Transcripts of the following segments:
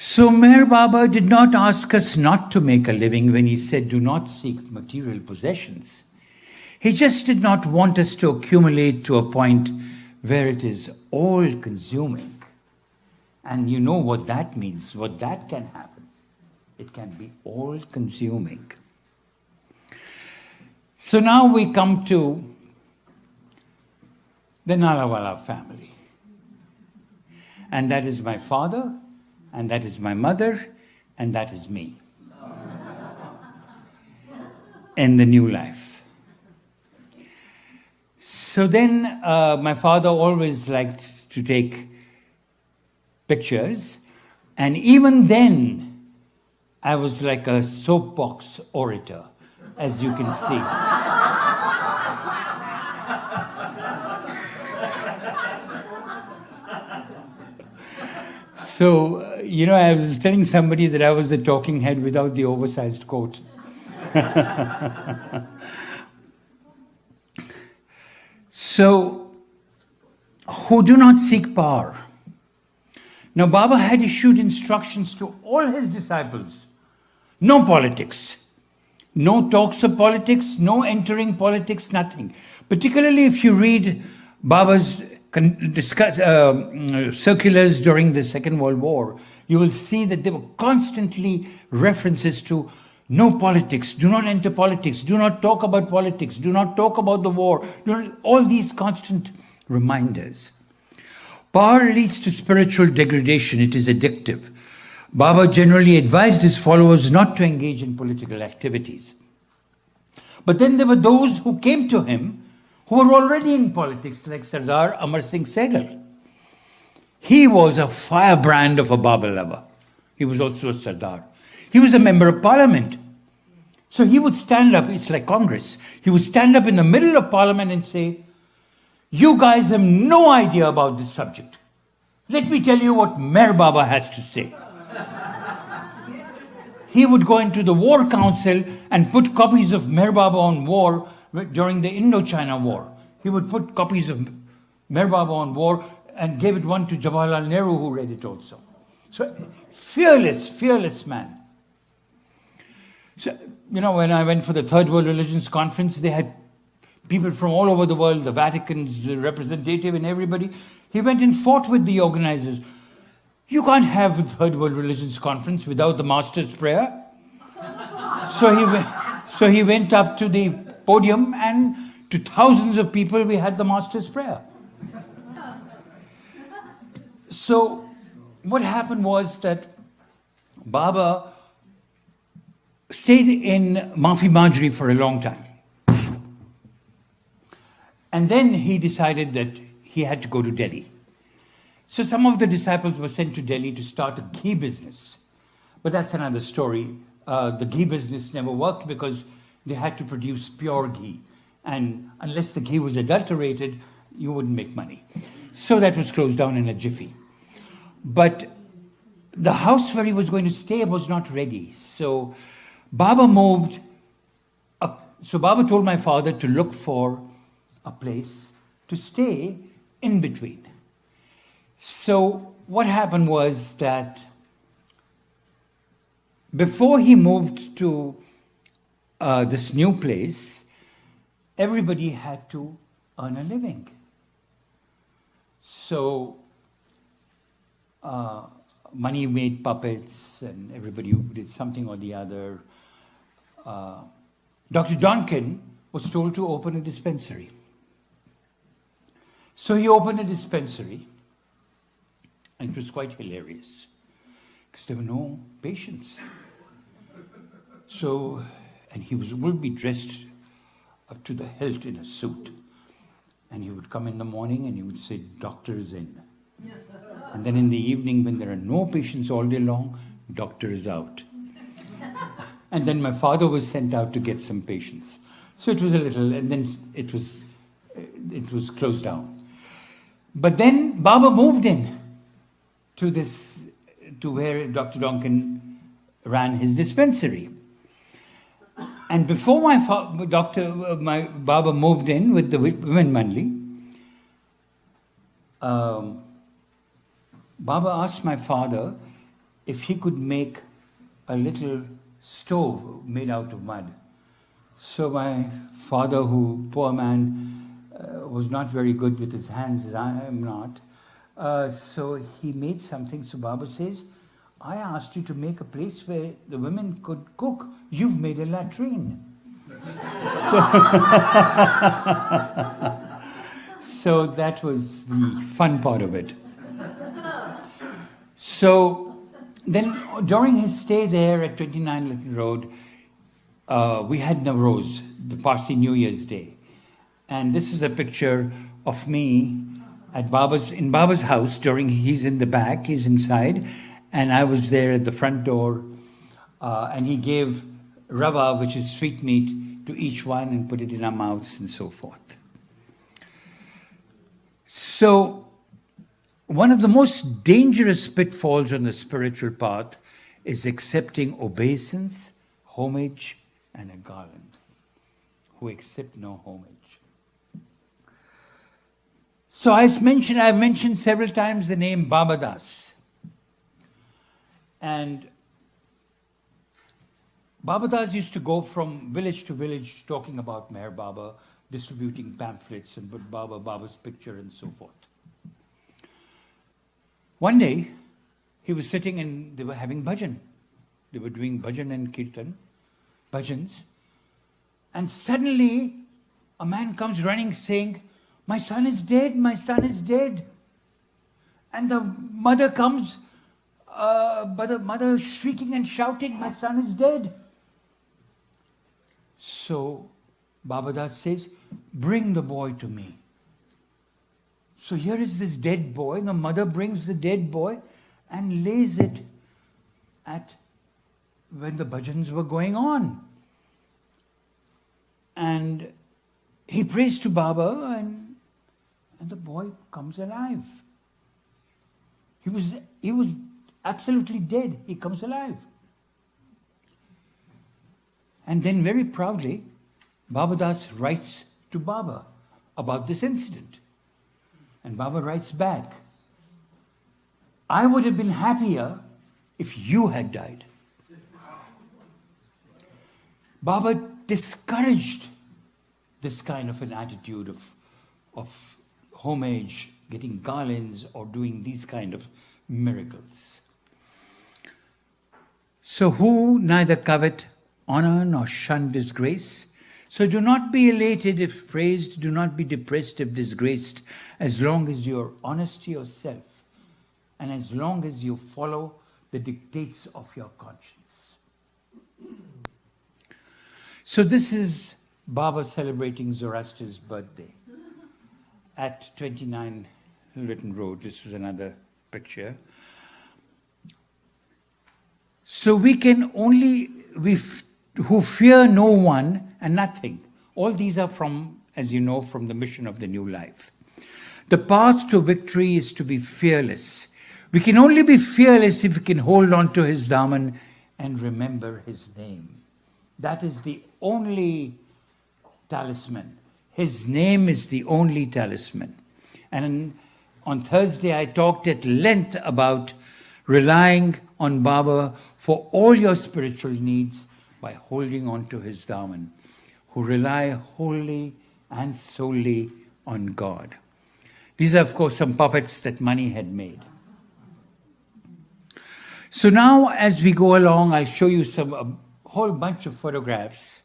So Meher Baba did not ask us not to make a living when he said, do not seek material possessions. He just did not want us to accumulate to a point where it is all-consuming. And you know what that means, what that can happen. It can be all-consuming. So now we come to the Nalawala family. And that is my father, and that is my mother, and that is me. In the new life. So then my father always liked to take pictures, and even then I was like a soapbox orator, as you can see. So, I was telling somebody that I was a talking head without the oversized coat. So, who do not seek power. Now, Baba had issued instructions to all his disciples. No politics. No talks of politics, no entering politics, nothing. Particularly if you read Baba's circulars during the Second World War, you will see that there were constantly references to no politics, do not enter politics, do not talk about politics, do not talk about the war, all these constant reminders. Power leads to spiritual degradation, it is addictive. Baba generally advised his followers not to engage in political activities. But then there were those who came to him who were already in politics, like Sardar Amar Singh Sehgal. He was a firebrand of a Baba lover. He was also a Sardar. He was a member of parliament. So he would stand up, it's like Congress, he would stand up in the middle of parliament and say, you guys have no idea about this subject. Let me tell you what Meher Baba has to say. He would go into the War Council and put copies of Meher Baba on war during the Indochina War. He would put copies of Meher Baba on war and gave it one to Jawaharlal Nehru, who read it also. So fearless man. So, when I went for the Third World Religions Conference, they had people from all over the world, the Vatican's representative and everybody. He went and fought with the organizers. You can't have the Third World Religions Conference without the Master's Prayer. So he went up to the podium, and to thousands of people we had the Master's Prayer. So what happened was that Baba stayed in Mafi Majri for a long time. And then he decided that he had to go to Delhi. So some of the disciples were sent to Delhi to start a ghee business. But that's another story. The ghee business never worked because they had to produce pure ghee. And unless the ghee was adulterated, you wouldn't make money. So that was closed down in a jiffy. But the house where he was going to stay was not ready. So Baba moved. So Baba told my father to look for a place to stay in between. So what happened was that before he moved to this new place, everybody had to earn a living. So money made puppets, and everybody did something or the other. Dr. Donkin was told to open a dispensary. So he opened a dispensary, and it was quite hilarious because there were no patients. So, and he would be dressed up to the hilt in a suit. And he would come in the morning and he would say, doctor is in. And then in the evening, when there are no patients all day long, doctor is out. And then my father was sent out to get some patients. So it was a little, and then it was closed down. But then Baba moved in to where Dr. Donkin ran his dispensary. And before my Baba moved in with the women Mandli, Baba asked my father if he could make a little stove made out of mud. So my father, who, poor man, was not very good with his hands, as I am not, so he made something. So Baba says, I asked you to make a place where the women could cook. You've made a latrine. So that was the fun part of it. So then during his stay there at 29 Little Road, we had Navroz, the Parsi New Year's Day. And this is a picture of me at in Baba's house he's in the back, he's inside, and I was there at the front door, and he gave rava, which is sweetmeat, to each one and put it in our mouths and so forth. So, one of the most dangerous pitfalls on the spiritual path is accepting obeisance, homage, and a garland. Who accept no homage. So I've mentioned several times the name Baba Das. And Baba Das used to go from village to village talking about Meher Baba, distributing pamphlets and put Baba's picture and so forth. One day, he was sitting and they were having bhajan. They were doing bhajan and kirtan, bhajans. And suddenly, a man comes running saying, my son is dead, my son is dead. And the mother comes, but the mother shrieking and shouting, my son is dead. So Baba Das says, bring the boy to me. So here is this dead boy. The mother brings the dead boy and lays it at when the bhajans were going on. And he prays to Baba and the boy comes alive. He was absolutely dead. He comes alive. And then very proudly, Baba Das writes to Baba about this incident. And Baba writes back, I would have been happier if you had died. Baba discouraged this kind of an attitude of homage, getting garlands, or doing these kind of miracles. So who neither covet honor nor shun disgrace? So do not be elated if praised, do not be depressed if disgraced, as long as you are honest to yourself and as long as you follow the dictates of your conscience. So this is Baba celebrating Zoroaster's birthday at 29 Lytton Road. This was another picture. So we can only, who fear no one and nothing. All these are from, as you know, from the mission of the new life. The path to victory is to be fearless. We can only be fearless if we can hold on to his Daman and remember his name. That is the only talisman. His name is the only talisman. And on Thursday I talked at length about relying on Baba for all your spiritual needs by holding on to his Daman, who rely wholly and solely on God. These are, of course, some puppets that money had made. So now, as we go along, I'll show you a whole bunch of photographs.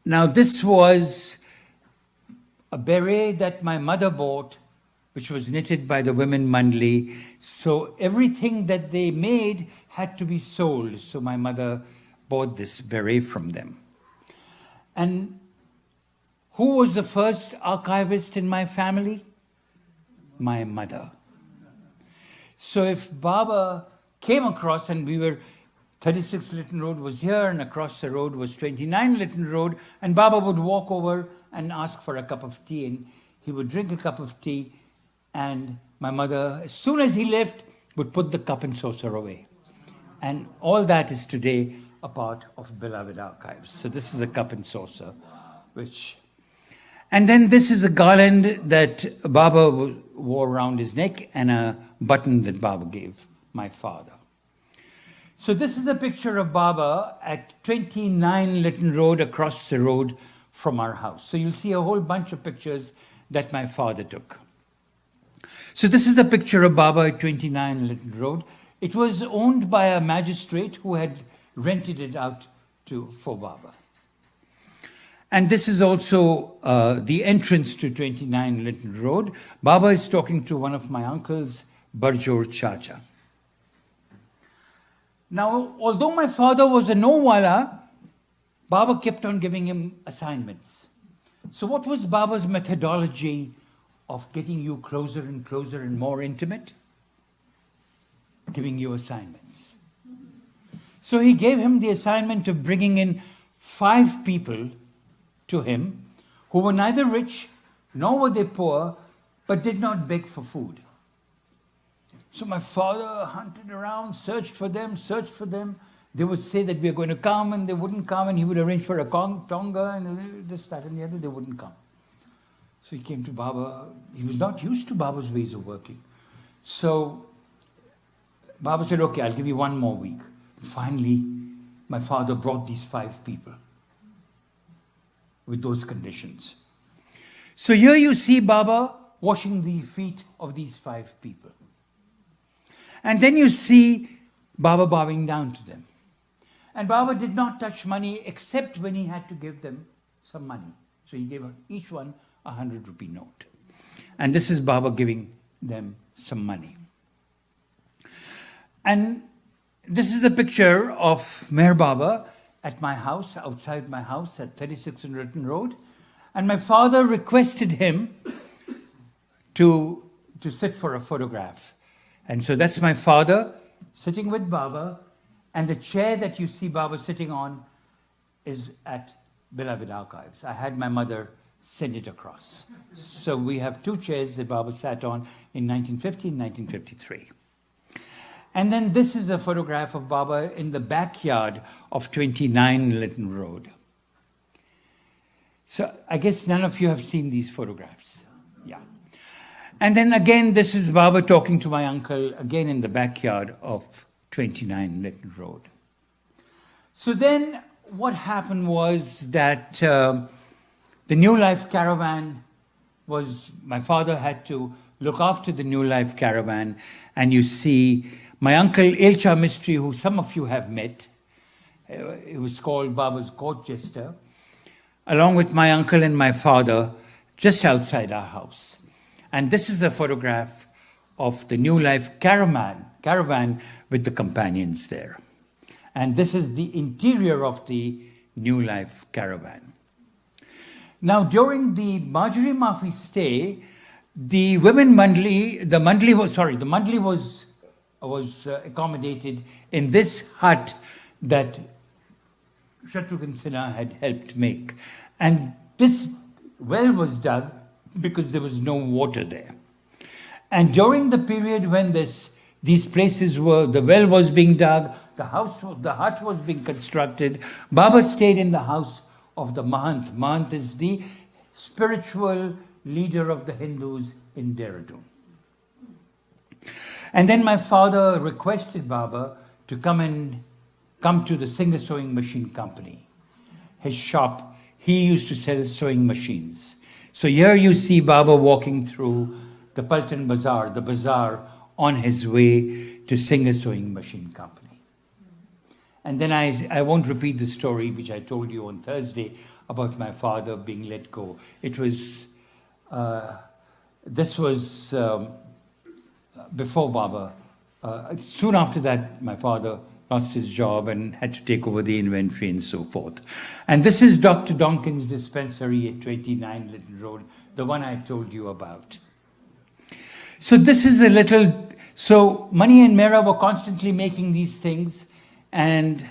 Now, this was a beret that my mother bought, which was knitted by the women Mandli. So everything that they made had to be sold. So my mother bought this beret from them. And who was the first archivist in my family? My mother. So if Baba came across, and we were, 36 Lytton Road was here, and across the road was 29 Lytton Road, and Baba would walk over and ask for a cup of tea, and he would drink a cup of tea, and my mother, as soon as he left, would put the cup and saucer away. And all that is today a part of Beloved Archives. So this is a cup and saucer, which... And then this is a garland that Baba wore around his neck and a button that Baba gave my father. So this is a picture of Baba at 29 Lytton Road, across the road from our house. So you'll see a whole bunch of pictures that my father took. So this is a picture of Baba at 29 Lytton Road. It was owned by a magistrate who had rented it out for Baba. And this is also the entrance to 29 Lytton Road. Baba is talking to one of my uncles, Barjor Chacha. Now, although my father was a no-wala, Baba kept on giving him assignments. So what was Baba's methodology of getting you closer and closer and more intimate? Giving you assignments. So he gave him the assignment of bringing in 5 people to him who were neither rich nor were they poor, but did not beg for food. So my father hunted around, searched for them. They would say that we are going to come, and they wouldn't come, and he would arrange for a tonga and this, that, and the other. They wouldn't come. So he came to Baba. He was not used to Baba's ways of working. So Baba said, okay, I'll give you 1 more week. Finally, my father brought these 5 people with those conditions. So here you see Baba washing the feet of these 5 people. And then you see Baba bowing down to them. And Baba did not touch money except when he had to give them some money. So he gave each one a 100 rupee note. And this is Baba giving them some money. And this is a picture of Meher Baba at my house, outside my house at 36 Lytton Road. And my father requested him to sit for a photograph. And so that's my father sitting with Baba, and the chair that you see Baba sitting on is at Beloved Archives. I had my mother send it across. So we have 2 chairs that Baba sat on in 1950 and 1953. And then this is a photograph of Baba in the backyard of 29 Lytton Road. So I guess none of you have seen these photographs. Yeah. And then again, this is Baba talking to my uncle, again in the backyard of 29 Lytton Road. So then what happened was that the New Life Caravan my father had to look after the New Life Caravan. And you see my uncle Ilcha Mistry, who some of you have met, it was called Baba's court jester, along with my uncle and my father, just outside our house. And this is a photograph of the New Life caravan with the companions there. And this is the interior of the New Life caravan. Now, during the Marjorie Mafi stay, the Mandli was accommodated in this hut that Shatrughan Sinha had helped make. And this well was dug because there was no water there. And during the period when these places the well was being dug, the hut was being constructed, Baba stayed in the house of the Mahant. Mahant is the spiritual leader of the Hindus in Dehradun. And then my father requested Baba to come to the Singer Sewing Machine Company. His shop, he used to sell sewing machines. So here you see Baba walking through the Paltan Bazaar, the bazaar, on his way to Singer Sewing Machine Company. And then I won't repeat the story which I told you on Thursday about my father being let go. This was before Baba. Soon after that, my father lost his job and had to take over the inventory and so forth. And this is Dr. Donkin's dispensary at 29 Lytton Road, the one I told you about. So this is so Mani and Mera were constantly making these things, and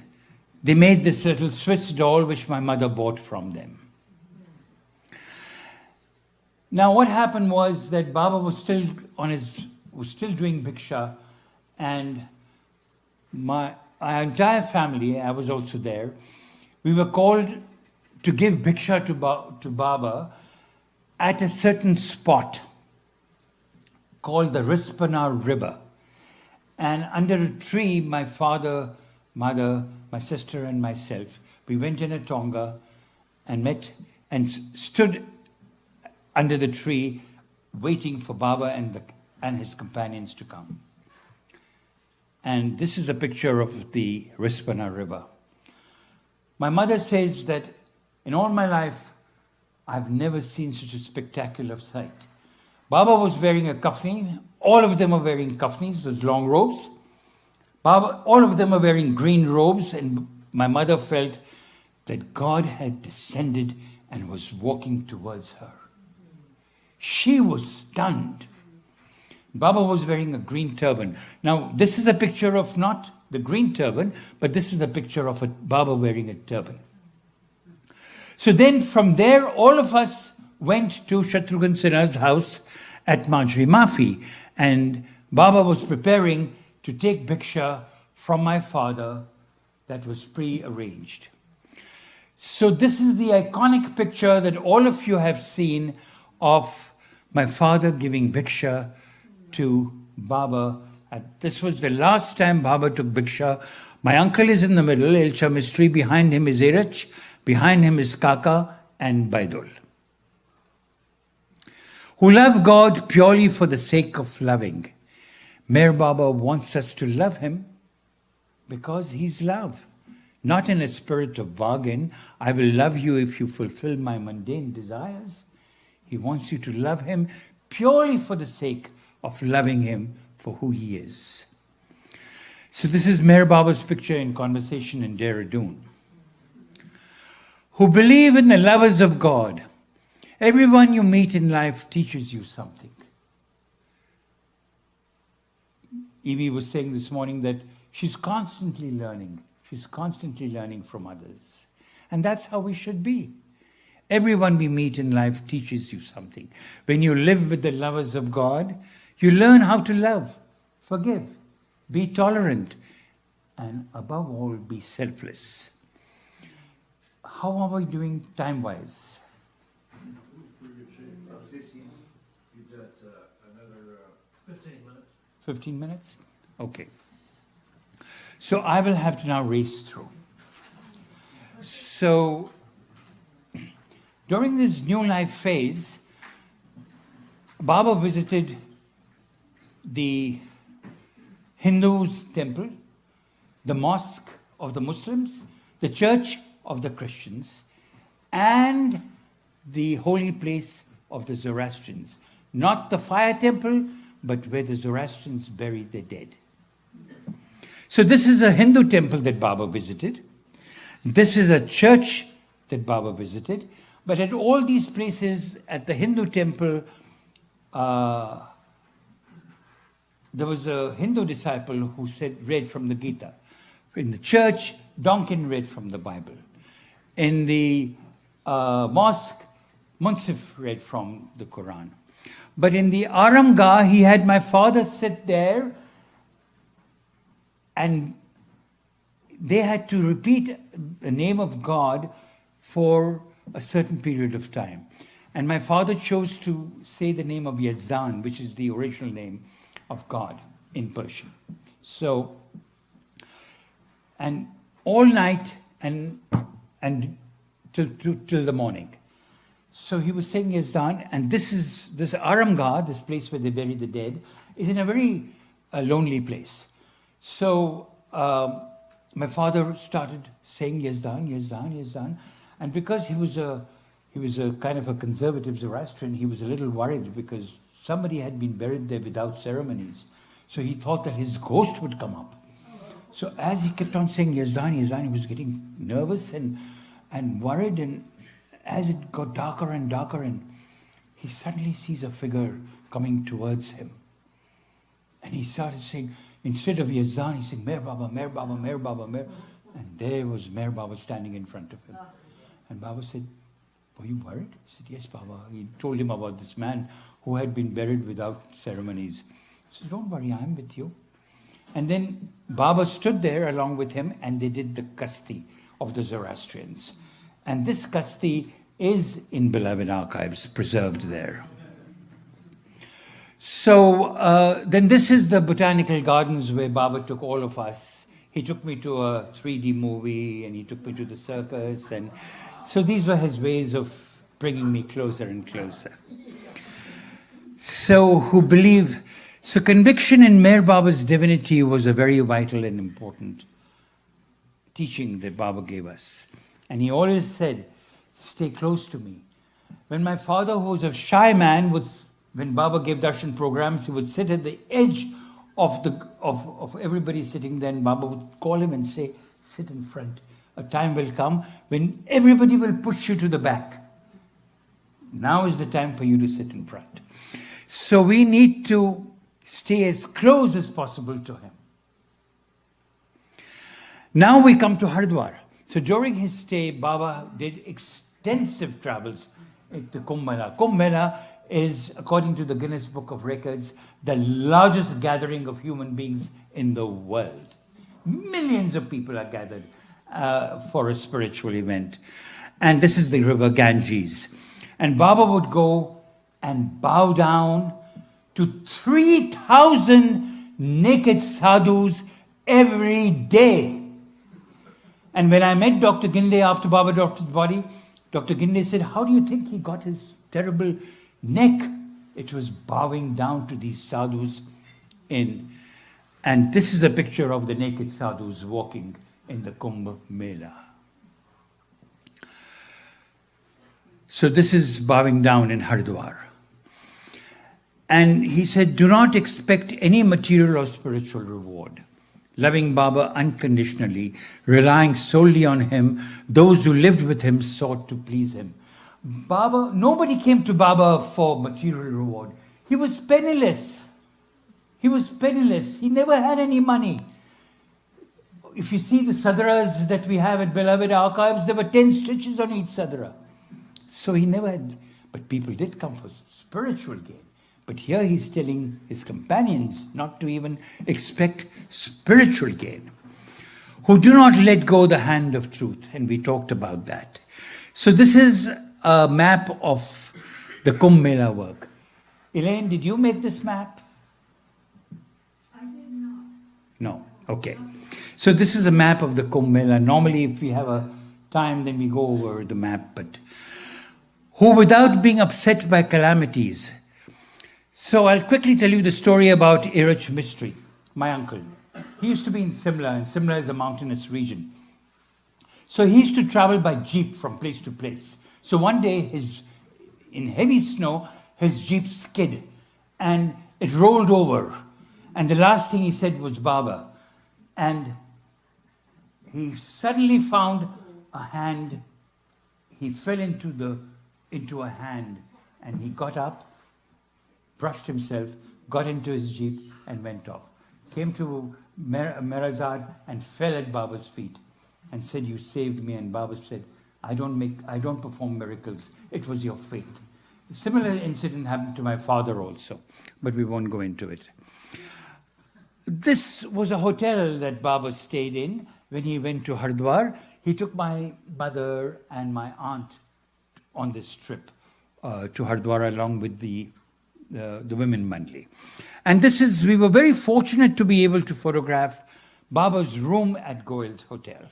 they made this little Swiss doll which my mother bought from them. Now what happened was that Baba was still doing bhiksha, and our entire family, I was also there, we were called to give bhiksha to Baba at a certain spot called the Rispana River. And under a tree, my father, mother, my sister and myself, we went in a tonga and met and stood under the tree waiting for Baba and his companions to come. And this is a picture of the Rispana River. My mother says that in all my life, I've never seen such a spectacular sight. Baba was wearing a kafni. All of them are wearing kafnis, those long robes. Baba, all of them are wearing green robes, and my mother felt that God had descended and was walking towards her. She was stunned. Baba was wearing a green turban. Now, this is a picture of not the green turban, but this is a picture of a Baba wearing a turban. So then from there, all of us went to Shatrughan Sinha's house at Manjri Mafi. And Baba was preparing to take bhiksha from my father that was pre-arranged. So this is the iconic picture that all of you have seen of my father giving bhiksha to Baba. This was the last time Baba took bhiksha. My uncle is in the middle, Elcha Mistry. Behind him is Irach. Behind him is Kaka and Baidul, who love God purely for the sake of loving. Meher Baba wants us to love him because he's love. Not in a spirit of bargain, I will love you if you fulfill my mundane desires. He wants you to love him purely for the sake of loving him for who he is. So this is Meher Baba's picture in conversation in Dehradun. Who believe in the lovers of God. Everyone you meet in life teaches you something. Evie was saying this morning that she's constantly learning. She's constantly learning from others. And that's how we should be. Everyone we meet in life teaches you something. When you live with the lovers of God, you learn how to love, forgive, be tolerant, and above all, be selfless. How are we doing time-wise? 15. You've got another 15 minutes. 15 minutes? Okay. So I will have to now race through. So during this new life phase, Baba visited the Hindus' temple, the mosque of the Muslims, the church of the Christians, and the holy place of the Zoroastrians. Not the fire temple, but where the Zoroastrians buried their dead. So this is a Hindu temple that Baba visited. This is a church that Baba visited. But at all these places, at the Hindu temple, there was a Hindu disciple who read from the Gita. In the church, Donkin read from the Bible. In the mosque, Munsif read from the Quran. But in the Aramgah, he had my father sit there and they had to repeat the name of God for a certain period of time. And my father chose to say the name of Yazdan, which is the original name of God in Persian. So, and all night and till the morning. So he was saying Yazdan, and this Aramgah, this place where they bury the dead, is in a very lonely place. So my father started saying Yazdan, Yazdan, Yazdan, and because he was a kind of a conservative Zoroastrian, he was a little worried because somebody had been buried there without ceremonies. So he thought that his ghost would come up. So as he kept on saying Yazdan, Yazdan, he was getting nervous and worried, and as it got darker and darker, and he suddenly sees a figure coming towards him. And he started saying, instead of Yazdan, he said, Meher Baba, Meher Baba, Meher Baba, Meher. And there was Meher Baba standing in front of him. And Baba said, were you worried? He said, yes, Baba. He told him about this man who had been buried without ceremonies. He said, don't worry, I'm with you. And then Baba stood there along with him, and they did the Kasti of the Zoroastrians. And this Kasti is in Beloved Archives, preserved there. So then this is the botanical gardens where Baba took all of us. He took me to a 3D movie and he took me to the circus. And so these were his ways of bringing me closer and closer. So conviction in Meher Baba's divinity was a very vital and important teaching that Baba gave us. And he always said, stay close to me. When my father, who was a shy man, when Baba gave darshan programs, he would sit at the edge of everybody sitting there, and Baba would call him and say, sit in front. A time will come when everybody will push you to the back. Now is the time for you to sit in front. So we need to stay as close as possible to him. Now we come to Haridwar. So during his stay, Baba did extensive travels at the Kumbh Mela. Kumbh Mela is, according to the Guinness Book of Records, the largest gathering of human beings in the world. Millions of people are gathered for a spiritual event. And this is the river Ganges. And Baba would go and bow down to 3,000 naked sadhus every day. And when I met Dr. Ginde after Baba dropped his body, Dr. Ginde said, how do you think he got his terrible neck? It was bowing down to these sadhus in. And this is a picture of the naked sadhus walking in the Kumbh Mela. So this is bowing down in Haridwar. And he said, do not expect any material or spiritual reward. Loving Baba unconditionally, relying solely on him, those who lived with him sought to please him. Nobody came to Baba for material reward. He was penniless. He was penniless. He never had any money. If you see the sadras that we have at Beloved Archives, there were 10 stitches on each sadra. So he never had, but people did come for spiritual gain. But here he's telling his companions not to even expect spiritual gain, who do not let go the hand of truth. And we talked about that. So this is a map of the Kumbh Mela work. Elaine, did you make this map? I did not. No. Okay. So this is a map of the Kumbh Mela. Normally, if we have a time, then we go over the map. But who, without being upset by calamities. So I'll quickly tell you the story about Irach Mistry, my uncle. He used to be in Simla, and Simla is a mountainous region. So he used to travel by jeep from place to place. So one day, in heavy snow, his jeep skid, and it rolled over. And the last thing he said was Baba. And he suddenly found a hand. He fell into a hand, and he got up, brushed himself, got into his jeep, and went off. Came to Merazad and fell at Baba's feet and said, you saved me. And Baba said, I don't perform miracles. It was your faith. A similar incident happened to my father also, but we won't go into it. This was a hotel that Baba stayed in when he went to Haridwar. He took my mother and my aunt on this trip to Haridwar along with the women Mandli. And we were very fortunate to be able to photograph Baba's room at Goel's Hotel.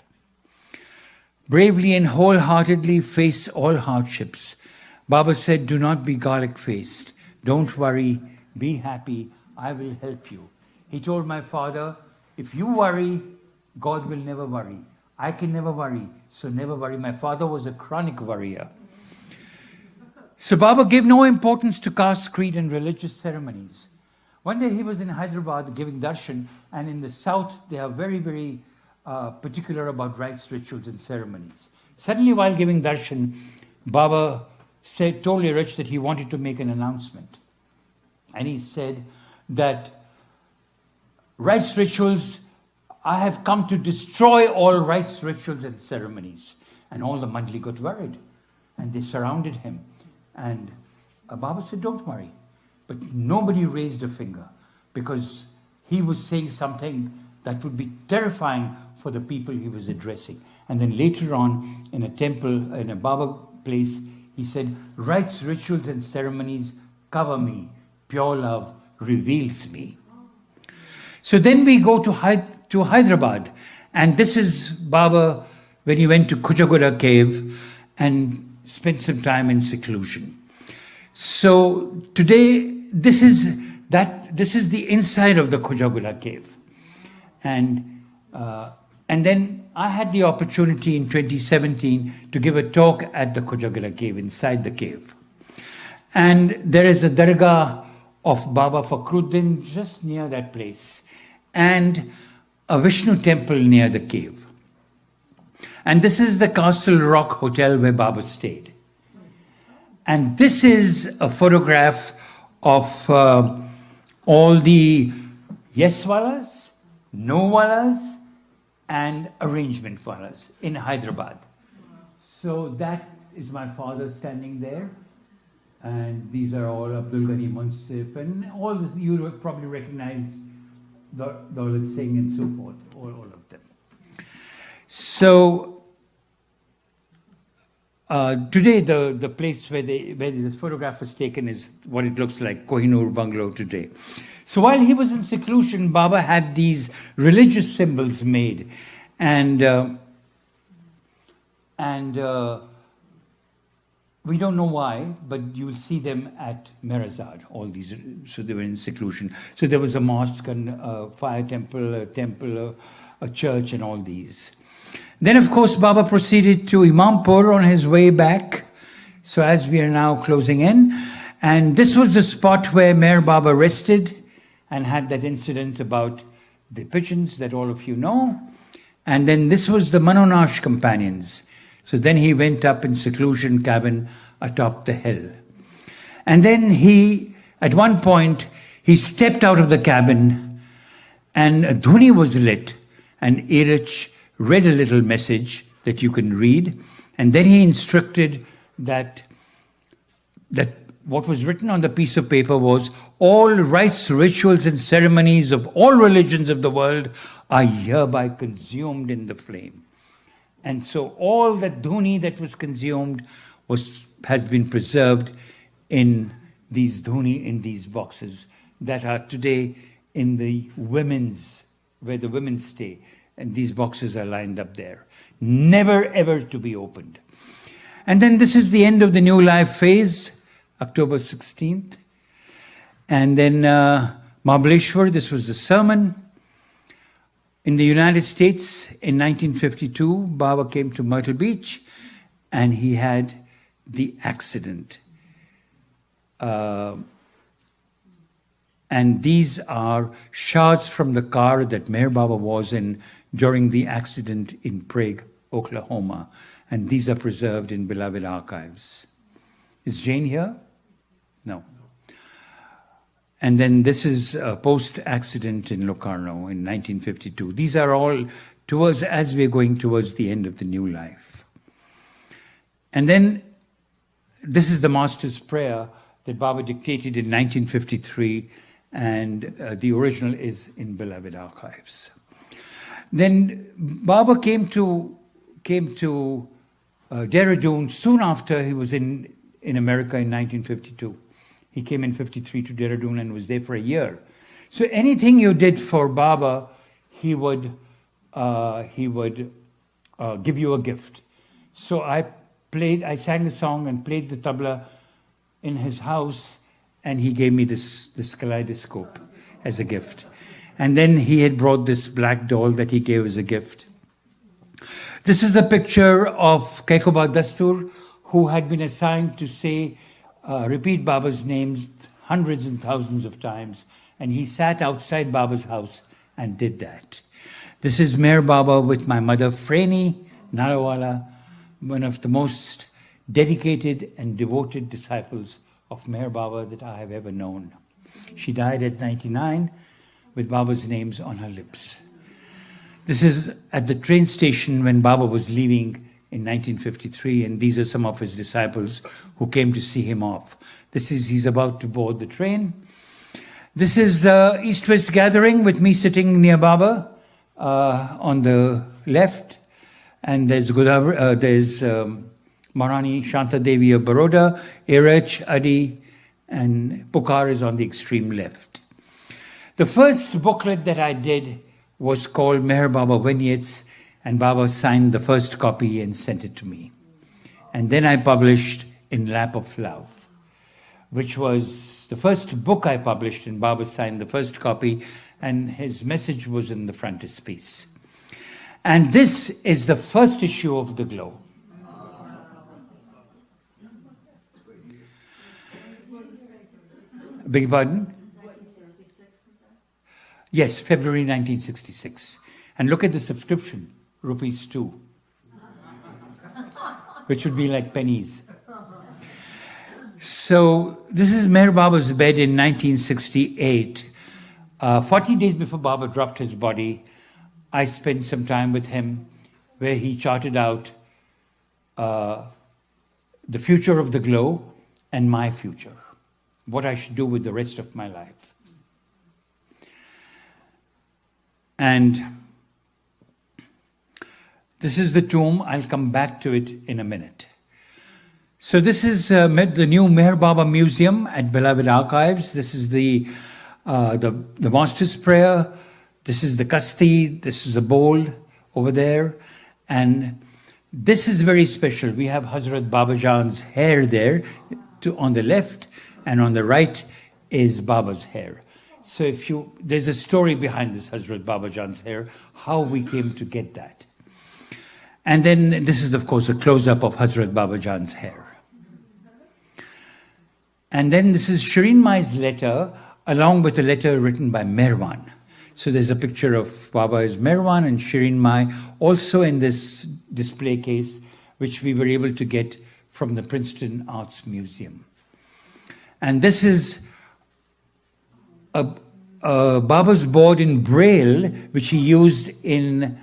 Bravely and wholeheartedly face all hardships. Baba said, do not be garlic-faced. Don't worry, be happy, I will help you. He told my father, if you worry, God will never worry. I can never worry, so never worry. My father was a chronic worrier. So Baba gave no importance to caste, creed and religious ceremonies. One day he was in Hyderabad giving darshan, and in the south they are very, very particular about rites, rituals and ceremonies. Suddenly while giving darshan, Baba told Irach that he wanted to make an announcement. And he said that rites, rituals, I have come to destroy all rites, rituals and ceremonies. And all the Mandli got worried and they surrounded him. And Baba said, don't worry. But nobody raised a finger because he was saying something that would be terrifying for the people he was addressing. And then later on, in a temple, in a Baba place, he said, rites, rituals and ceremonies cover me. pure love reveals me. So then we go to Hyderabad, and this is Baba when he went to Kujagura cave and spent some time in seclusion. So today, this is the inside of the Kujagura cave. And then I had the opportunity in 2017 to give a talk at the Kujagura cave, inside the cave. And there is a dargah of Baba Fakhruddin just near that place, and a Vishnu temple near the cave. And this is the Castle Rock Hotel where Baba stayed. And this is a photograph of all the yes-wallas, no-wallas, and arrangement wallas in Hyderabad. So that is my father standing there. And these are all Abdul Ghani Munsif, and all this you will probably recognize Daulat Singh and so forth, all of them. So today the place where this photograph was taken is what it looks like, Kohinoor Bungalow today. So while he was in seclusion, Baba had these religious symbols made, and we don't know why, but you will see them at Mirazad, all these, so they were in seclusion. So there was a mosque and a fire temple, a church, and all these. Then, of course, Baba proceeded to Imampur on his way back. So as we are now closing in, and this was the spot where Meher Baba rested and had that incident about the pigeons that all of you know. And then this was the Manonash companions. So then he went up in seclusion cabin atop the hill. And then at one point, he stepped out of the cabin and a dhuni was lit, and Erich read a little message that you can read. And then he instructed that what was written on the piece of paper was, all rites, rituals, and ceremonies of all religions of the world are hereby consumed in the flame. And so all that dhuni that was consumed has been preserved in these dhuni, in these boxes that are today in the where the women stay. And these boxes are lined up there, never ever to be opened. And then this is the end of the New Life phase, October 16th. And then Mahabaleshwar, this was the sermon. In the United States, in 1952, Baba came to Myrtle Beach, and he had the accident. And these are shards from the car that Meher Baba was in during the accident in Prague, Oklahoma. And these are preserved in beloved archives. Is Jane here? No. And then this is a post-accident in Locarno in 1952. These are all as we're going towards the end of the New Life. And then this is the Master's Prayer that Baba dictated in 1953, and the original is in beloved archives. Then Baba came to Dehradun soon after he was in America in 1952. He came in 53 to Dehradun and was there for a year. So anything you did for Baba, he would give you a gift. So I sang a song and played the tabla in his house, and he gave me this kaleidoscope as a gift. And then he had brought this black doll that he gave as a gift. This is a picture of Kaikoba Dastur, who had been assigned to repeat Baba's names hundreds and thousands of times, and he sat outside Baba's house and did that. This is Meher Baba with my mother, Freni Narawala, one of the most dedicated and devoted disciples of Meher Baba that I have ever known. She died at 99 with Baba's names on her lips. This is at the train station when Baba was leaving in 1953, and these are some of his disciples who came to see him off. He's about to board the train. This is East-West gathering with me sitting near Baba on the left, and there's Maharani Shanta Devi of Baroda, Erech, Adi, and Pukar is on the extreme left. The first booklet that I did was called Meher Baba Vignettes, and Baba signed the first copy and sent it to me. And then I published In Lap of Love, which was the first book I published, and Baba signed the first copy, and his message was in the frontispiece. And this is the first issue of The Glow. Beg your pardon? Yes, February 1966. And look at the subscription, rupees 2, which would be like pennies. So this is Meher Baba's bed in 1968. 40 days before Baba dropped his body, I spent some time with him where he charted out the future of The Glow and my future, what I should do with the rest of my life. And this is the tomb. I'll come back to it in a minute. So this is the new Meher Baba Museum at Beloved Archives. This is the Master's Prayer. This is the Kasti. This is a bowl over there. And this is very special. We have Hazrat Babajan's hair there on the left, and on the right is Baba's hair. So there's a story behind this Hazrat Babajan's hair, how we came to get that. And then this is, of course, a close-up of Hazrat Babajan's hair. And then this is Shireen Mai's letter, along with a letter written by Merwan. So there's a picture of Baba as Merwan and Shireen Mai, also in this display case, which we were able to get from the Princeton Arts Museum. And this is Baba's board in Braille, which he used in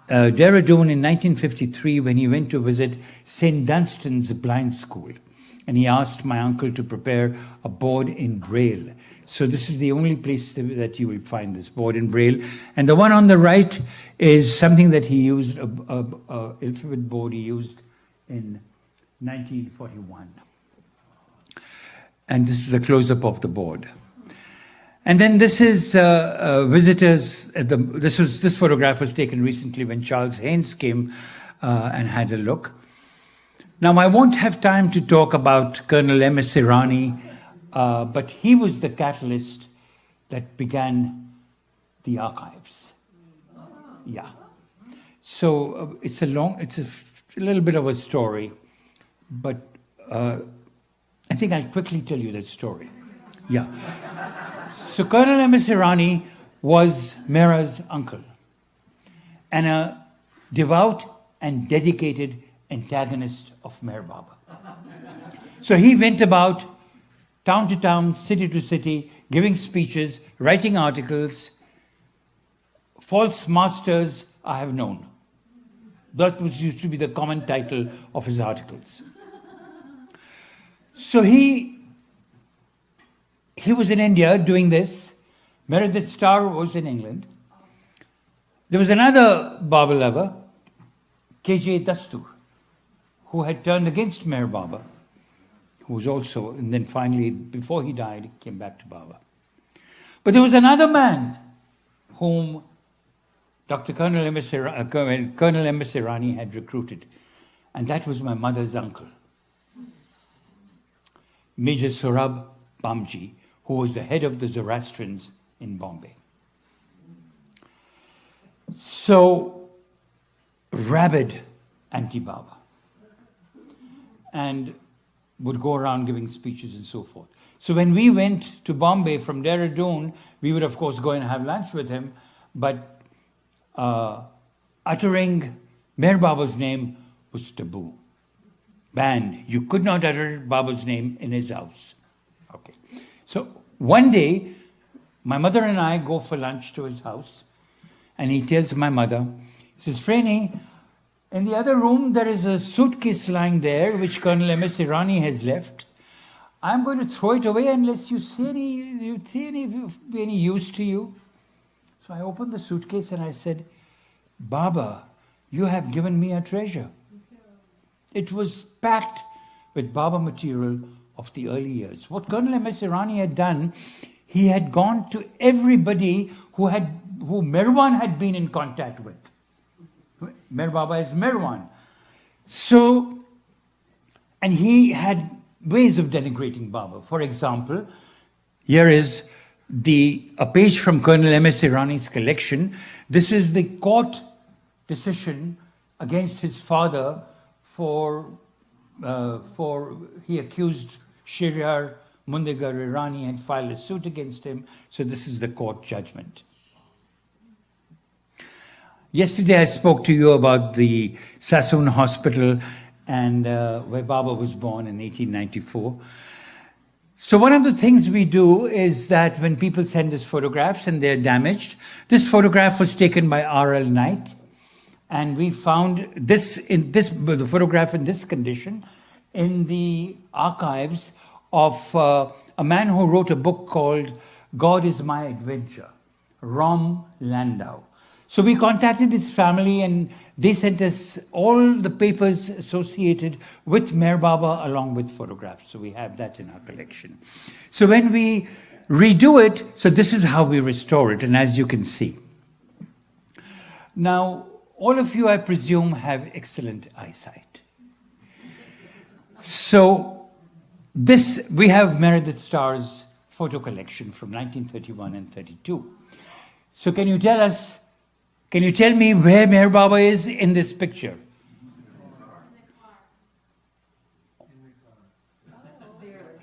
Dehradun in 1953 when he went to visit St. Dunstan's blind school. And he asked my uncle to prepare a board in Braille. So this is the only place that you will find this board in Braille. And the one on the right is something that he used, a alphabet board he used in 1941. And this is a close-up of the board. And then this is visitors. This photograph was taken recently when Charles Haynes came and had a look. Now, I won't have time to talk about Colonel M.S. Irani, but he was the catalyst that began the archives. Yeah. So it's a little bit of a story, but I think I'll quickly tell you that story. Yeah. So Colonel M.S. Irani was Mehra's uncle and a devout and dedicated antagonist of Meher Baba. So he went about town to town, city to city, giving speeches, writing articles. False masters I have known. That was used to be the common title of his articles. So he was in India doing this. Meredith Starr was in England. There was another Baba lover, K.J. Dastur, who had turned against Meher Baba, who was also, and then finally, before he died, came back to Baba. But there was another man whom Dr. Colonel M.S. Irani had recruited, and that was my mother's uncle, Major Sorab Bamji, who was the head of the Zoroastrians in Bombay. So, rabid anti-Baba, and would go around giving speeches and so forth. So when we went to Bombay from Dehradun, we would of course go and have lunch with him, but uttering Meher Baba's name was taboo. Banned. You could not utter Baba's name in his house. Okay. So one day, my mother and I go for lunch to his house, and he tells my mother, he says, Freni, in the other room there is a suitcase lying there, which Colonel M.S. Irani has left. I'm going to throw it away unless you see any use to you. So I opened the suitcase and I said, Baba, you have given me a treasure. It was packed with Baba material of the early years. What Colonel M.S. Irani had done, he had gone to everybody who Mirwan had been in contact with. Mir Baba is Mirwan. So, and he had ways of denigrating Baba. For example, here is a page from Colonel M.S. Irani's collection. This is the court decision against his father for he accused Shiriar Mundigar Irani and filed a suit against him. So this is the court judgment. Yesterday I spoke to you about the Sassoon Hospital and where Baba was born in 1894. So one of the things we do is that when people send us photographs and they're damaged, this photograph was taken by R.L. Knight, and we found the photograph in this condition in the archives of a man who wrote a book called God is My Adventure, Rom Landau. So we contacted his family and they sent us all the papers associated with Mir Baba along with photographs. So we have that in our collection. So when we redo it, so this is how we restore it, and as you can see. Now, all of you, I presume, have excellent eyesight. So we have Meredith Starr's photo collection from 1931 and 32. So can you tell me where Mir Baba is in this picture?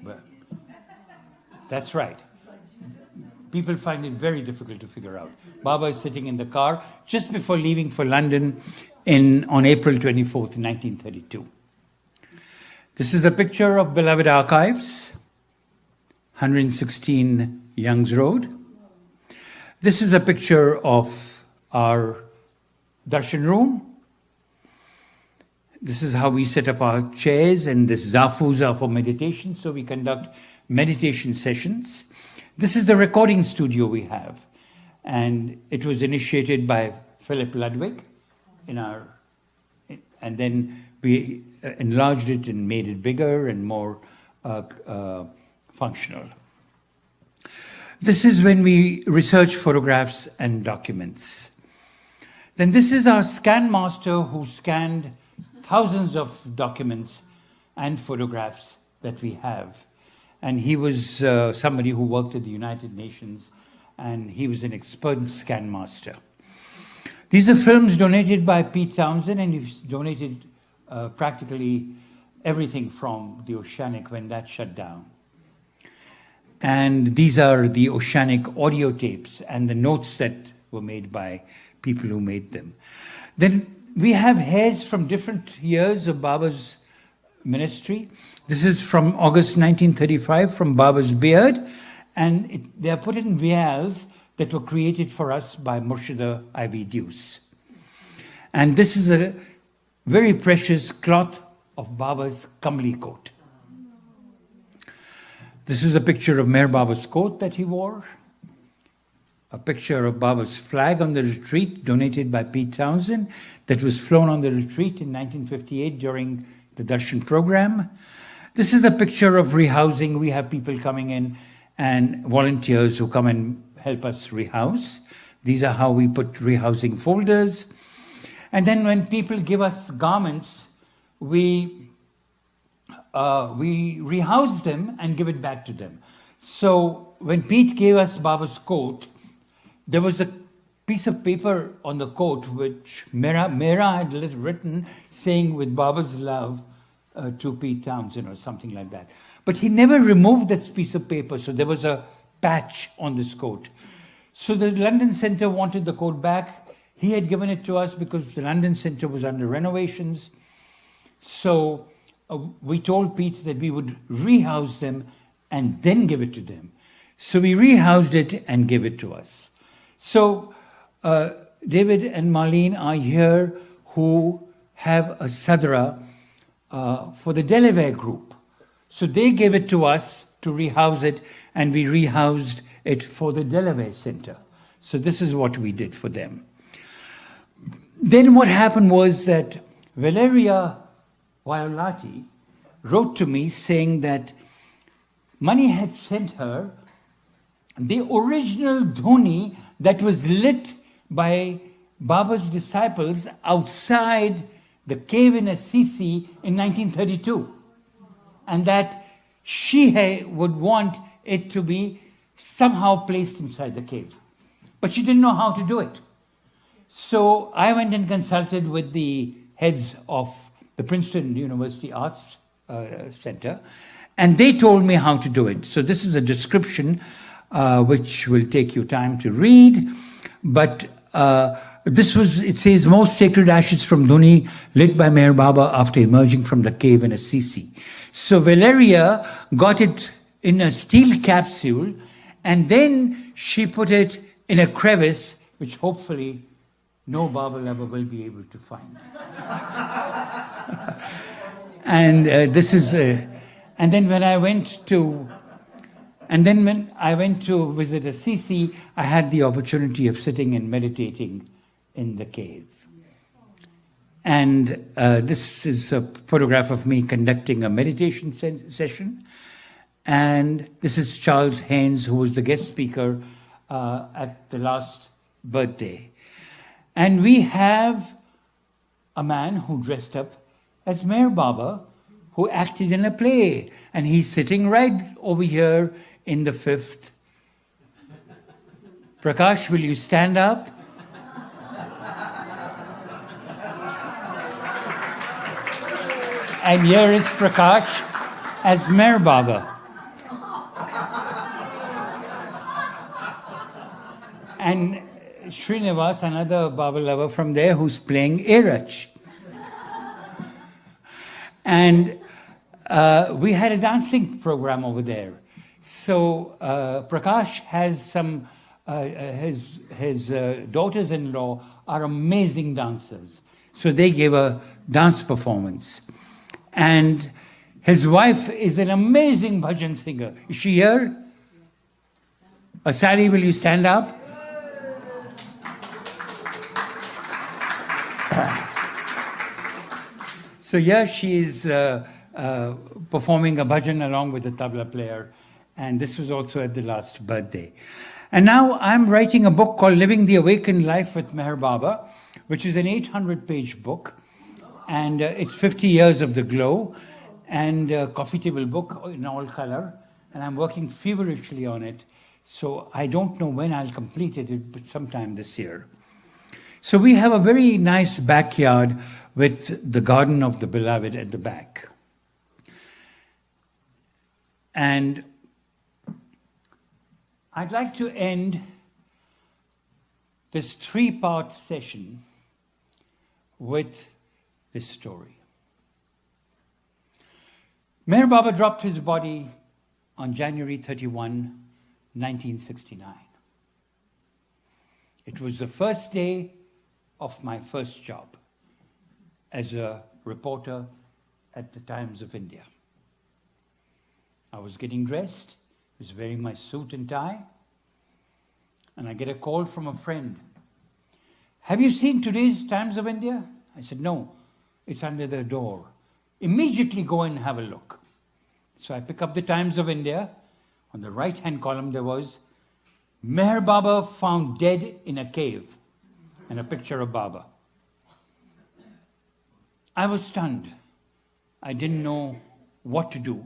Well, that's right. People find it very difficult to figure out. Baba is sitting in the car just before leaving for London on April 24th, 1932. This is a picture of Beloved Archives, 116 Youngs Road. This is a picture of our darshan room. This is how we set up our chairs, and this zafus are for meditation, so we conduct meditation sessions. This is the recording studio we have, and it was initiated by Philip Ludwig and then we enlarged it and made it bigger and more functional. This is when we research photographs and documents. Then this is our scan master who scanned thousands of documents and photographs that we have. And he was somebody who worked at the United Nations, and he was an expert scan master. These are films donated by Pete Townsend, and he's donated practically everything from the Oceanic when that shut down. And these are the Oceanic audio tapes and the notes that were made by people who made them. Then we have hairs from different years of Baba's ministry. This is from August 1935, from Baba's beard, and they are put in vials that were created for us by Murshida I.V. Deuce. And this is a very precious cloth of Baba's Kamli coat. This is a picture of Mir Baba's coat that he wore. A picture of Baba's flag on the retreat, donated by Pete Townsend, that was flown on the retreat in 1958 during the Darshan program. This is a picture of rehousing. We have people coming in and volunteers who come and help us rehouse. These are how we put rehousing folders. And then when people give us garments, we rehouse them and give it back to them. So when Pete gave us Baba's coat, there was a piece of paper on the coat which Mera had written saying with Baba's love to Pete Townsend or something like that. But he never removed this piece of paper, so there was a patch on this coat. So the London Centre wanted the coat back. He had given it to us because the London Centre was under renovations. So we told Pete that we would rehouse them and then give it to them. So we rehoused it and gave it to us. So David and Marlene are here who have a sadra for the Delaware group. So they gave it to us to rehouse it, and we rehoused it for the Delaware Center. So this is what we did for them. Then what happened was that Valeria Violati wrote to me saying that Mani had sent her the original dhoni that was lit by Baba's disciples outside the cave in Assisi in 1932. And that she would want it to be somehow placed inside the cave. But she didn't know how to do it. So I went and consulted with the heads of the Princeton University Arts Center, and they told me how to do it. So this is a description which will take you time to read, but it says, most sacred ashes from Dhuni lit by Meher Baba after emerging from the cave in Assisi. So Valeria got it in a steel capsule, and then she put it in a crevice, which hopefully no Baba lover will be able to find. And and then when I went to visit Assisi, I had the opportunity of sitting and meditating in the cave. And this is a photograph of me conducting a meditation session. And this is Charles Haynes, who was the guest speaker at the last birthday. And we have a man who dressed up as Meher Baba, who acted in a play. And he's sitting right over here in the fifth. Prakash, will you stand up? And here is Prakash as Meher Baba. And Srinivas, another Baba lover from there, who's playing Erach. And we had a dancing program over there. So Prakash has some, his daughters-in-law are amazing dancers. So they gave a dance performance. And his wife is an amazing bhajan singer. Is she here? Sally, will you stand up? So here she is performing a bhajan along with the tabla player. And this was also at the last birthday. And now I'm writing a book called Living the Awakened Life with Meher Baba, which is an 800-page book. And it's 50 years of the glow, and a coffee table book in all color. And I'm working feverishly on it. So I don't know when I'll complete it, but sometime this year. So we have a very nice backyard with the Garden of the Beloved at the back. And I'd like to end this three-part session with this story. Meher Baba dropped his body on January 31, 1969. It was the first day of my first job as a reporter at the Times of India. I was getting dressed, was wearing my suit and tie, and I get a call from a friend. Have you seen today's Times of India? I said, no, it's under the door. Immediately go and have a look. So I pick up the Times of India. On the right-hand column there was, Meher Baba found dead in a cave, and a picture of Baba. I was stunned. I didn't know what to do.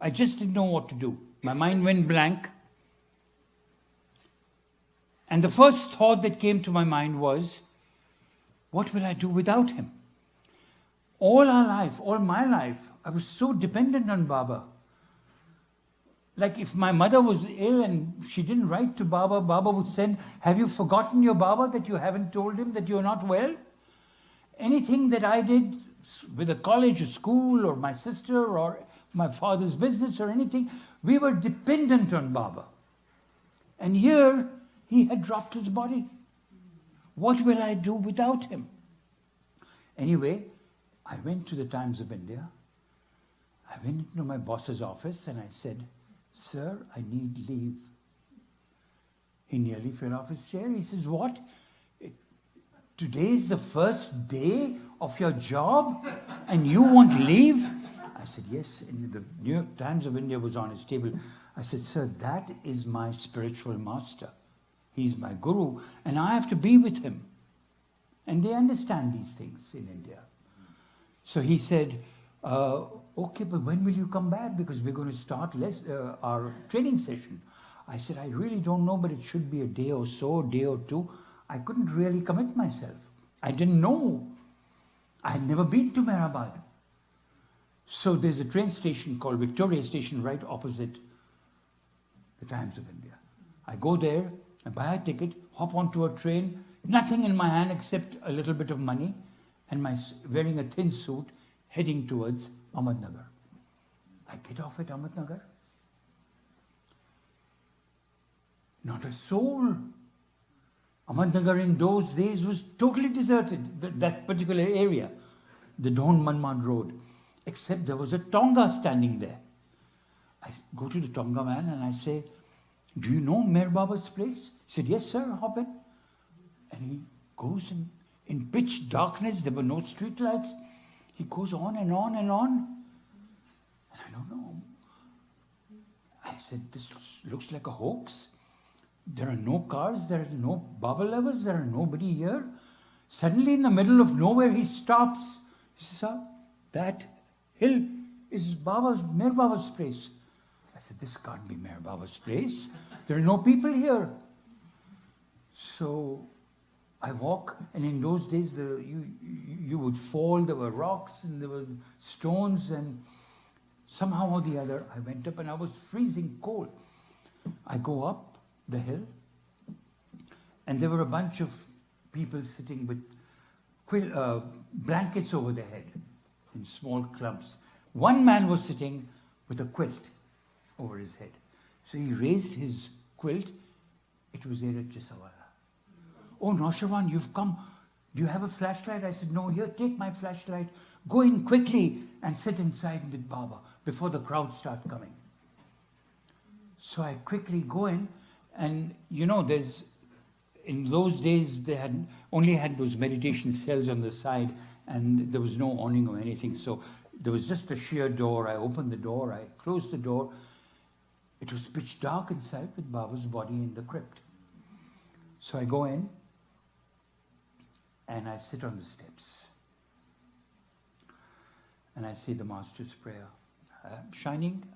I just didn't know what to do. My mind went blank. And the first thought that came to my mind was, what will I do without him? All our life, all my life, I was so dependent on Baba. Like if my mother was ill and she didn't write to Baba, Baba would send, have you forgotten your Baba that you haven't told him that you're not well? Anything that I did with a college or school or my sister or my father's business or anything, we were dependent on Baba. And here, he had dropped his body. What will I do without him? Anyway, I went to the Times of India. I went into my boss's office and I said, sir, I need leave. He nearly fell off his chair. He says, what? Today is the first day of your job and you want leave? I said, yes. And the New York Times of India was on his table. I said, sir, that is my spiritual master. He's my guru, and I have to be with him. And they understand these things in India. So he said, okay, but when will you come back? Because we're going to start our training session. I said, I really don't know, but it should be a day or so, day or two. I couldn't really commit myself. I didn't know. I had never been to Mehrabad. So there's a train station called Victoria Station right opposite the Times of India. I go there, I buy a ticket, hop onto a train, nothing in my hand except a little bit of money, and wearing a thin suit, heading towards Ahmednagar. I get off at Ahmednagar. Not a soul. Ahmednagar in those days was totally deserted, that particular area, the Don Manmad Road, except there was a Tonga standing there. I go to the Tonga man and I say, do you know Meher Baba's place? He said, yes, sir, hop in. And he goes in pitch darkness, there were no street lights. He goes on and on and on. And I don't know. I said, this looks like a hoax. There are no cars, there are no Baba lovers, there are nobody here. Suddenly in the middle of nowhere he stops. He says, sir, that hill is Meher Baba's place. I said, this can't be Meher Baba's place. There are no people here. So I walk, and in those days you would fall, there were rocks and there were stones, and somehow or the other I went up and I was freezing cold. I go up the hill, and there were a bunch of people sitting with blankets over their head in small clumps. One man was sitting with a quilt over his head. So he raised his quilt. It was Ered Chisawala. Oh, Naosherwan, you've come. Do you have a flashlight? I said, no, here, take my flashlight. Go in quickly and sit inside with Baba before the crowd start coming. So I quickly go in, and you know, in those days, they only had those meditation cells on the side, and there was no awning or anything. So there was just a sheer door. I opened the door, I closed the door. It was pitch dark inside with Baba's body in the crypt. So I go in, and I sit on the steps. And I say the Master's Prayer.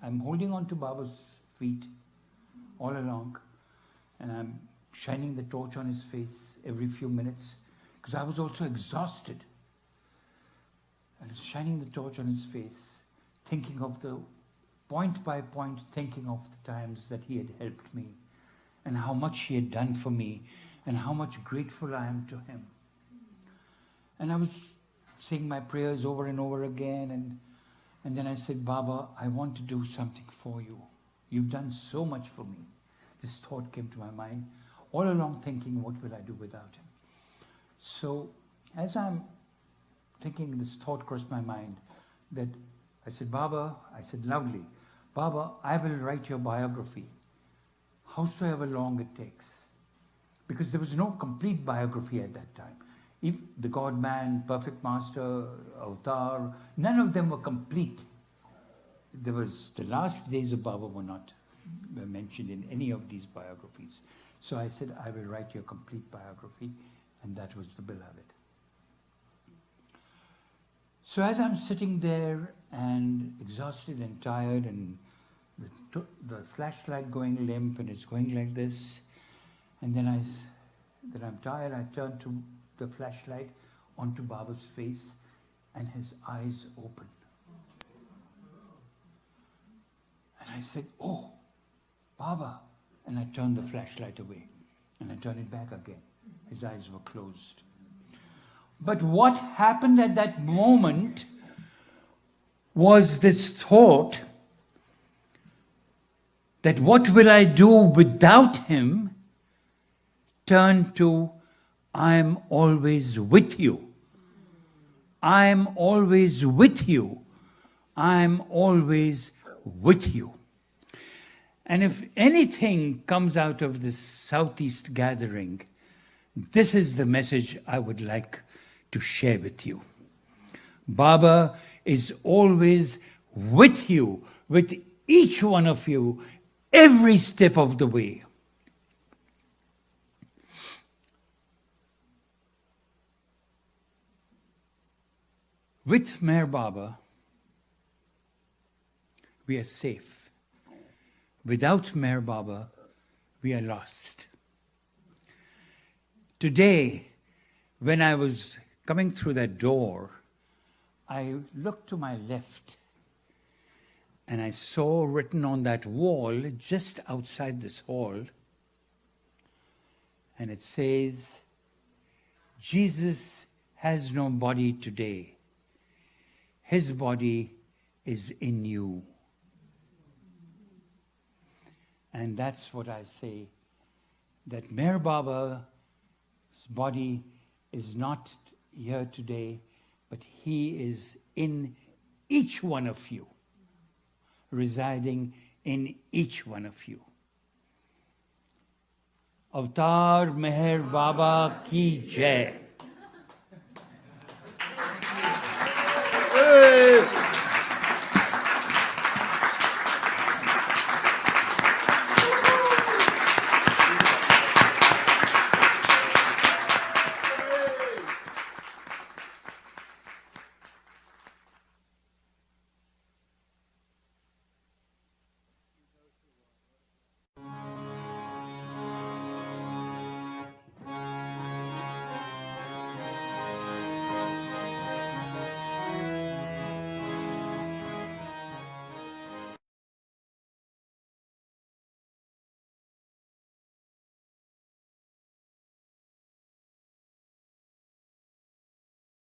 I'm holding on to Baba's feet all along. And I'm shining the torch on his face every few minutes, because I was also exhausted. And I was shining the torch on his face, thinking of point by point, thinking of the times that he had helped me, and how much he had done for me, and how much grateful I am to him. And I was saying my prayers over and over again, and then I said, Baba, I want to do something for you. You've done so much for me. This thought came to my mind, all along thinking, what will I do without him? So as I'm thinking, this thought crossed my mind, that I said, Baba, I said loudly, Baba, I will write your biography, howsoever long it takes. Because there was no complete biography at that time. The God-man, Perfect Master, Avatar, none of them were complete. The last days of Baba were not mentioned in any of these biographies. So I said, I will write your complete biography, and that was The Beloved. So as I'm sitting there and exhausted and tired, and the flashlight going limp, and it's going like this, and then I'm tired, I turn to the flashlight onto Baba's face, and his eyes open. And I said, oh, Baba. And I turned the flashlight away, and I turned it back again. His eyes were closed. But what happened at that moment was this thought that what will I do without him turned to, I'm always with you. I'm always with you. I'm always with you. And if anything comes out of this Southeast gathering, this is the message I would like to share with you. Baba is always with you, with each one of you, every step of the way. With Meher Baba, we are safe. Without Meher Baba, we are lost. Today, when I was coming through that door, I looked to my left and I saw written on that wall just outside this hall, and it says, Jesus has no body today. His body is in you. And that's what I say, that Meher Baba's body is not here today, but he is in each one of you, residing in each one of you. Avatar Meher Baba ki jai.